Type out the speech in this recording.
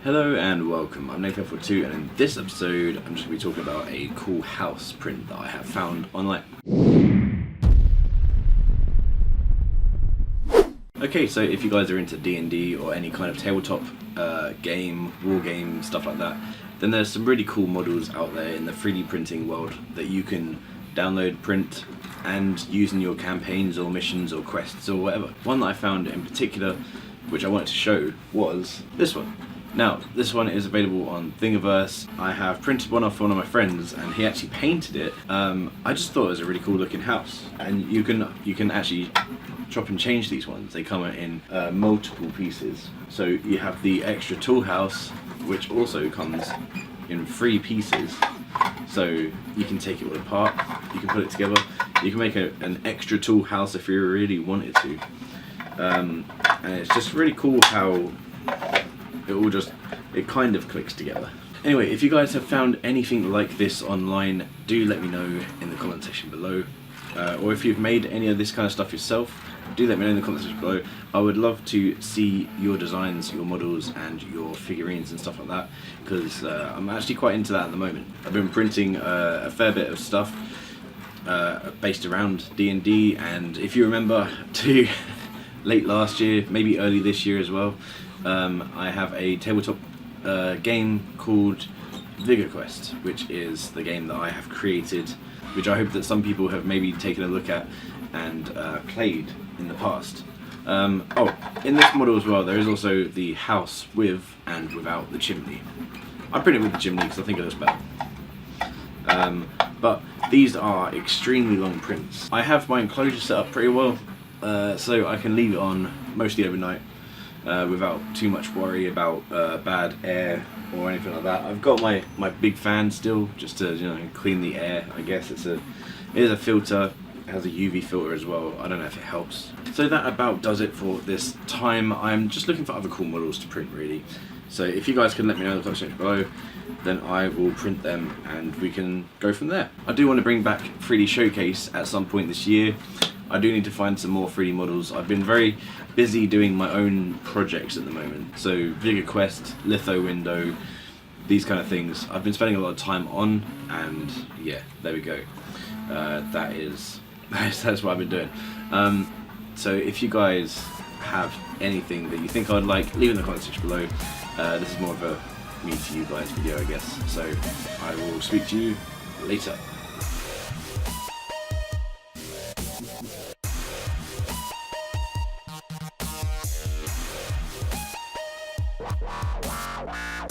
Hello and welcome, I'm Mk3, and in this episode I'm just going to be talking about a cool house print that I have found online. Okay, so if you guys are into D&D or any kind of tabletop game, war game, stuff like that, then there's some really cool models out there in the 3D printing world that you can download, print, and use in your campaigns or missions or quests or whatever. One that I found in particular, which I wanted to show, was this one. Now, this one is available on Thingiverse. I have printed one off one of my friends and he actually painted it. I just thought it was a really cool looking house. And you can actually chop and change these ones. They come in multiple pieces. So you have the extra tool house, which also comes in 3 pieces. So you can take it all apart, you can put it together. You can make an extra tool house if you really wanted to. And it's just really cool how it kind of clicks together. Anyway, if you guys have found anything like this online, do let me know in the comment section below. Or if you've made any of this kind of stuff yourself, do let me know in the comment section below. I would love to see your designs, your models, and your figurines and stuff like that, because I'm actually quite into that at the moment. I've been printing a fair bit of stuff based around D&D, and if you remember to late last year, maybe early this year as well, I have a tabletop game called Vigor Quest, which is the game that I have created, which I hope that some people have maybe taken a look at and played in the past. Oh, in this model as well, there is also the house with and without the chimney. I printed with the chimney because I think it looks better. But these are extremely long prints. I have my enclosure set up pretty well, so I can leave it on mostly overnight without too much worry about bad air or anything like that. I've got my big fan still, just to clean the air. I guess it is a filter. It has a UV filter as well. I don't know if it helps. So that about does it for this time. I'm just looking for other cool models to print, really. So if you guys can let me know in the comment section below, then I will print them and we can go from there. I do want to bring back 3D Showcase at some point this year. I do need to find some more 3D models. I've been very busy doing my own projects at the moment. So Vigor Quest, litho window, these kind of things I've been spending a lot of time on, and yeah, there we go. That's what I've been doing. So if you guys have anything that you think I'd like, leave it in the comment section below. This is more of a me to you guys video, I guess. So I will speak to you later. Wow.